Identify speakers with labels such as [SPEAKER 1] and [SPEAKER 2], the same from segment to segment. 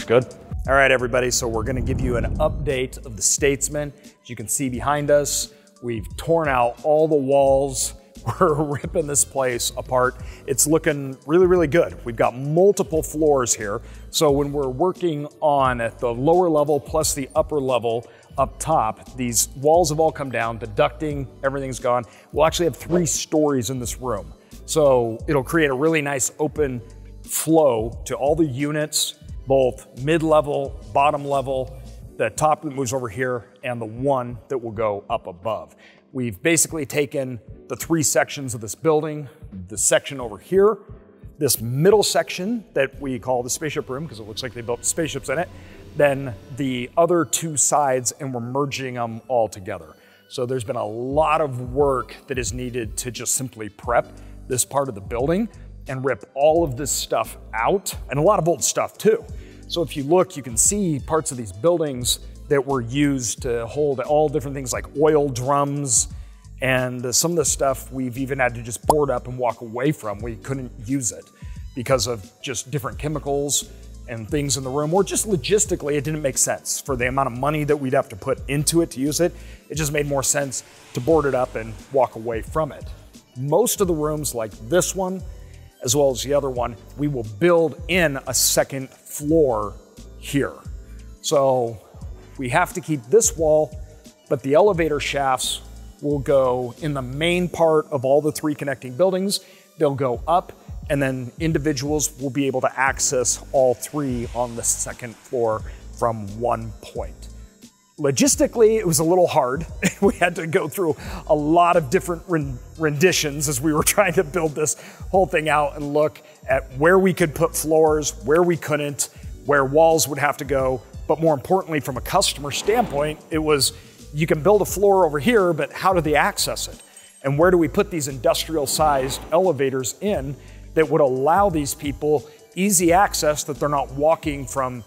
[SPEAKER 1] Looks good. All right, everybody, so we're gonna give you an update of the Statesman. As you can see behind us, we've torn out all the walls. We're ripping this place apart. It's looking really, really good. We've got multiple floors here. So when we're working on at the lower level plus the upper level up top, these walls have all come down, the ducting, everything's gone. We'll actually have 3 stories in this room. So it'll create a really nice open flow to all the units, both mid-level, bottom level, the top that moves over here, and the one that will go up above. We've basically taken the 3 sections of this building, the section over here, this middle section that we call the spaceship room because it looks like they built spaceships in it, then the other 2 sides, and we're merging them all together. So there's been a lot of work that is needed to just simply prep this part of the building and rip all of this stuff out, and a lot of old stuff too. So if you look, you can see parts of these buildings that were used to hold all different things like oil drums, and some of the stuff we've even had to just board up and walk away from. We couldn't use it because of just different chemicals and things in the room, or just logistically, it didn't make sense for the amount of money that we'd have to put into it to use it. It just made more sense to board it up and walk away from it. Most of the rooms like this one, as well as the other one, we will build in a second floor here. So we have to keep this wall, but the elevator shafts will go in the main part of all the 3 connecting buildings. They'll go up, and then individuals will be able to access all 3 on the second floor from one point. Logistically, it was a little hard. We had to go through a lot of different renditions as we were trying to build this whole thing out and look at where we could put floors, where we couldn't, where walls would have to go. But more importantly, from a customer standpoint, it was, you can build a floor over here, but how do they access it? And where do we put these industrial-sized elevators in that would allow these people easy access, that they're not walking from,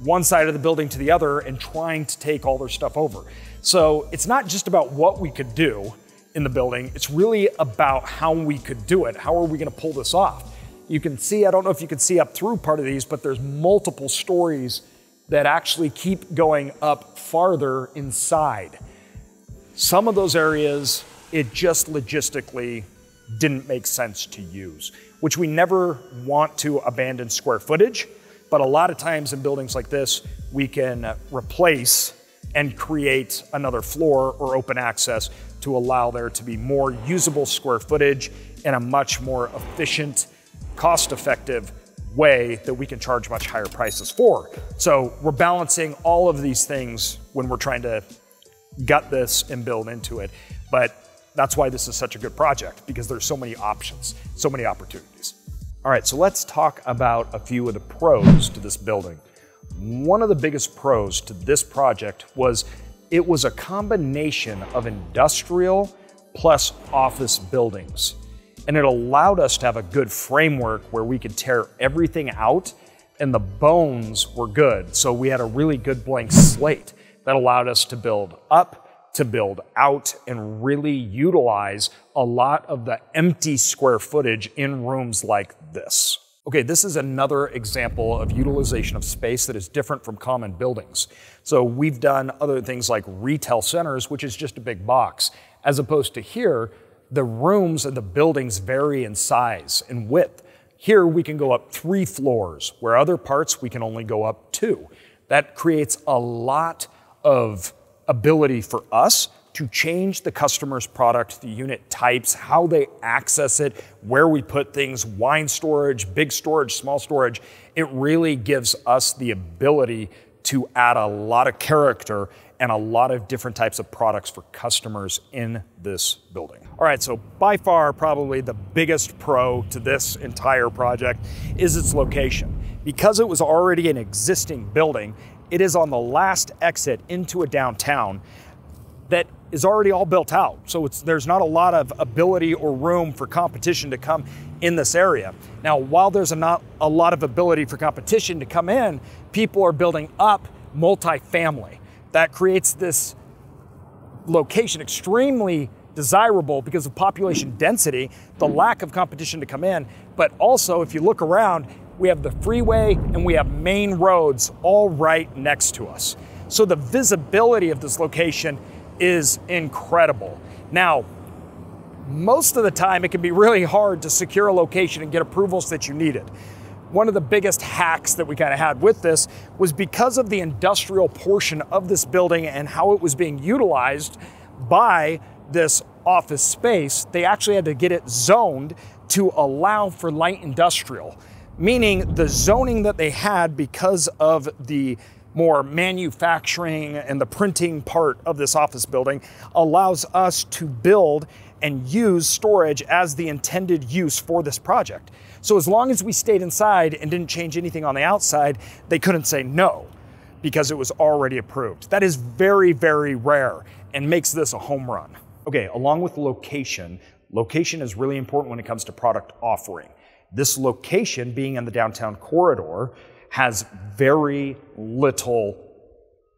[SPEAKER 1] one side of the building to the other and trying to take all their stuff over. So it's not just about what we could do in the building, it's really about how we could do it. How are we gonna pull this off? You can see, I don't know if you can see up through part of these, but there's multiple stories that actually keep going up farther inside. Some of those areas, it just logistically didn't make sense to use, which we never want to abandon square footage. But a lot of times in buildings like this, we can replace and create another floor or open access to allow there to be more usable square footage and a much more efficient, cost-effective way that we can charge much higher prices for. So we're balancing all of these things when we're trying to gut this and build into it. But that's why this is such a good project, because there's so many options, so many opportunities. All right, so let's talk about a few of the pros to this building. One of the biggest pros to this project was it was a combination of industrial plus office buildings. And it allowed us to have a good framework where we could tear everything out, and the bones were good. So we had a really good blank slate that allowed us to build up, to build out, and really utilize a lot of the empty square footage in rooms like this. Okay, this is another example of utilization of space that is different from common buildings. So we've done other things like retail centers, which is just a big box, as opposed to here, the rooms and the buildings vary in size and width. Here we can go up 3 floors, where other parts we can only go up 2. That creates a lot of ability for us to change the customer's product, the unit types, how they access it, where we put things, wine storage, big storage, small storage. It really gives us the ability to add a lot of character and a lot of different types of products for customers in this building. All right, so by far, probably the biggest pro to this entire project is its location. Because it was already an existing building, it is on the last exit into a downtown that is already all built out. So there's not a lot of ability or room for competition to come in this area. Now, while there's not a lot of ability for competition to come in, people are building up multifamily. That creates this location extremely desirable because of population density, the lack of competition to come in, but also if you look around, we have the freeway, and we have main roads all right next to us. So the visibility of this location is incredible. Now, most of the time it can be really hard to secure a location and get approvals that you needed. One of the biggest hacks that we kind of had with this was because of the industrial portion of this building and how it was being utilized by this office space, they actually had to get it zoned to allow for light industrial, meaning the zoning that they had because of the more manufacturing and the printing part of this office building allows us to build and use storage as the intended use for this project. So as long as we stayed inside and didn't change anything on the outside, they couldn't say no because it was already approved. That is very, very rare and makes this a home run. Okay, along with location, location is really important when it comes to product offering. This location, being in the downtown corridor, has very little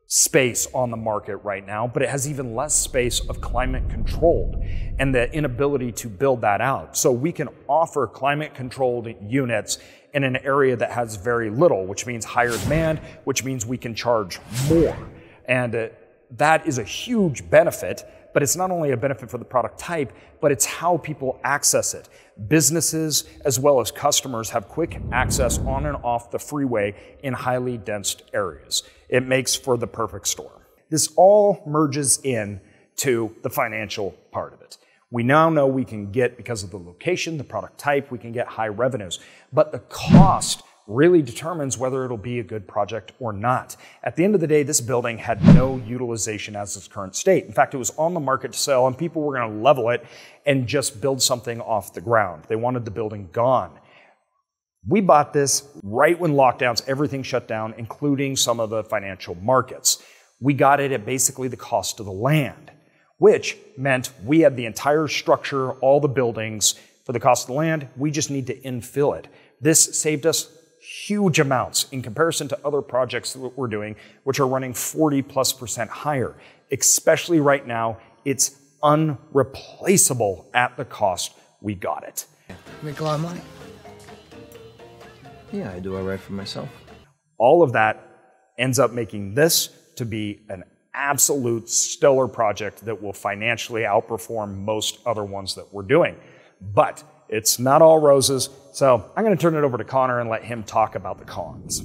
[SPEAKER 1] space on the market right now, but it has even less space of climate controlled and the inability to build that out. So we can offer climate controlled units in an area that has very little, which means higher demand, which means we can charge more. And that is a huge benefit, but it's not only a benefit for the product type, but it's how people access it. Businesses as well as customers have quick access on and off the freeway in highly dense areas. It makes for the perfect storm. This all merges in to the financial part of it. We now know we can get, because of the location, the product type, we can get high revenues, but the cost really determines whether it'll be a good project or not. At the end of the day, this building had no utilization as its current state. In fact, it was on the market to sell and people were going to level it and just build something off the ground. They wanted the building gone. We bought this right when lockdowns, everything shut down, including some of the financial markets. We got it at basically the cost of the land, which meant we had the entire structure, all the buildings for the cost of the land. We just need to infill it. This saved us huge amounts in comparison to other projects that we're doing, which are running 40+% higher. Especially right now, it's unreplaceable at the cost we got it.
[SPEAKER 2] Make a lot of money. Yeah, I do all right for myself.
[SPEAKER 1] All of that ends up making this to be an absolute stellar project that will financially outperform most other ones that we're doing. But it's not all roses, so I'm going to turn it over to Connor and let him talk about the cons.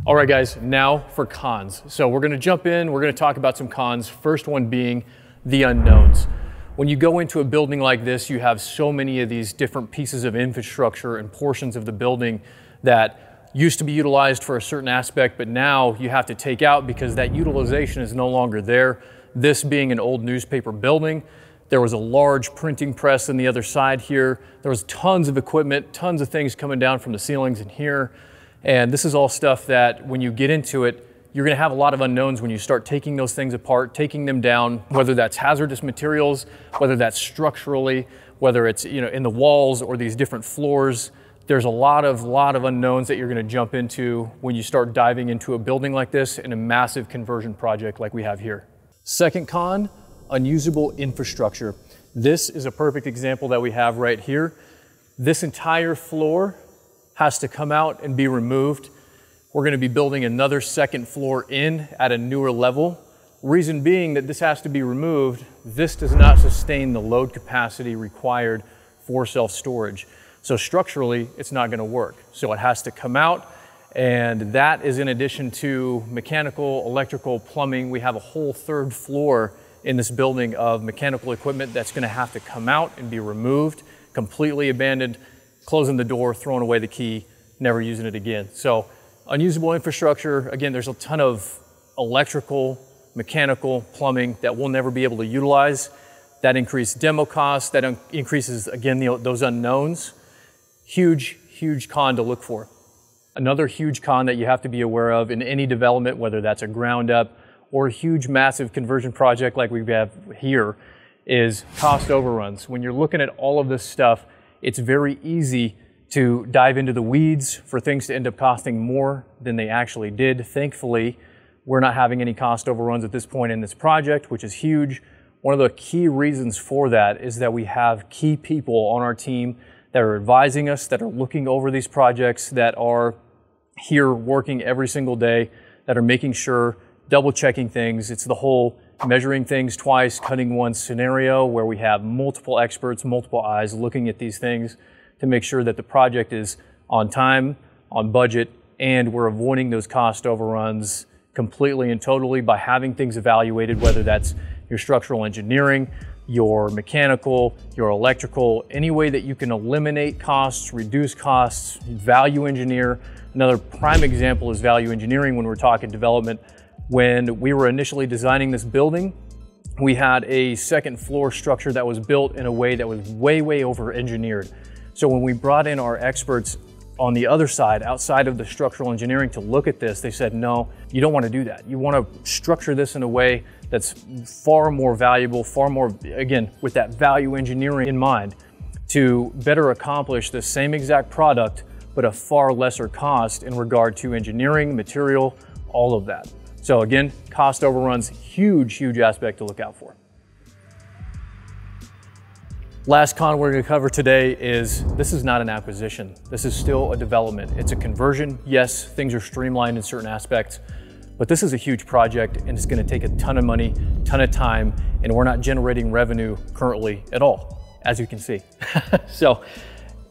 [SPEAKER 3] All right, guys, now for cons. So we're going to jump in, we're going to talk about some cons. First one being the unknowns. When you go into a building like this, you have so many of these different pieces of infrastructure and portions of the building that used to be utilized for a certain aspect, but now you have to take out because that utilization is no longer there. This being an old newspaper building, there was a large printing press on the other side here. There was tons of equipment, tons of things coming down from the ceilings in here. And this is all stuff that when you get into it, you're gonna have a lot of unknowns when you start taking those things apart, taking them down, whether that's hazardous materials, whether that's structurally, whether it's in the walls or these different floors. There's a lot of unknowns that you're gonna jump into when you start diving into a building like this in a massive conversion project like we have here. Second con, unusable infrastructure. This is a perfect example that we have right here. This entire floor has to come out and be removed. We're going to be building another second floor in at a newer level. Reason being that this has to be removed. This does not sustain the load capacity required for self-storage. So structurally, it's not going to work. So it has to come out, and that is in addition to mechanical, electrical, plumbing. We have a whole third floor in this building of mechanical equipment that's going to have to come out and be removed, completely abandoned, closing the door, throwing away the key, never using it again. So unusable infrastructure, again, there's a ton of electrical, mechanical, plumbing that we'll never be able to utilize. That increased demo costs, that increases, again, those unknowns. Huge, huge con to look for. Another huge con that you have to be aware of in any development, whether that's a ground up or a huge, massive conversion project like we have here, is cost overruns. When you're looking at all of this stuff, it's very easy to dive into the weeds for things to end up costing more than they actually did. Thankfully, we're not having any cost overruns at this point in this project, which is huge. One of the key reasons for that is that we have key people on our team that are advising us, that are looking over these projects, that are here working every single day, that are making sure, double checking things. It's the whole measuring things twice, cutting once scenario where we have multiple experts, multiple eyes looking at these things to make sure that the project is on time, on budget, and we're avoiding those cost overruns completely and totally by having things evaluated, whether that's your structural engineering, your mechanical, your electrical, any way that you can eliminate costs, reduce costs, value engineer. Another prime example is value engineering when we're talking development. When we were initially designing this building, we had a second floor structure that was built in a way that was way over engineered. So when we brought in our experts on the other side, outside of the structural engineering to look at this, they said, no, you don't want to do that. You want to structure this in a way that's far more valuable, far more, again, with that value engineering in mind, to better accomplish the same exact product, but a far lesser cost in regard to engineering, material, all of that. So again, cost overruns, huge aspect to look out for. Last con we're going to cover today is this is not an acquisition. This is still a development. It's a conversion. Yes, things are streamlined in certain aspects, but this is a huge project and it's going to take a ton of money, ton of time, and we're not generating revenue currently at all, as you can see. So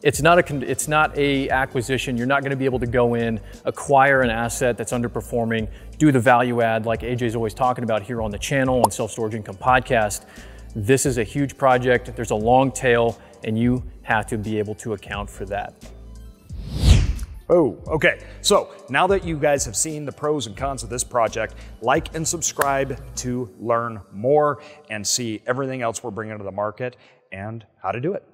[SPEAKER 3] it's not a acquisition. You're not going to be able to go in, acquire an asset that's underperforming, do the value add like AJ's always talking about here on the channel on Self Storage Income Podcast. This is a huge project. There's a long tail, and you have to be able to account for that.
[SPEAKER 1] Oh, okay. So now that you guys have seen the pros and cons of this project, like and subscribe to learn more and see everything else we're bringing to the market and how to do it.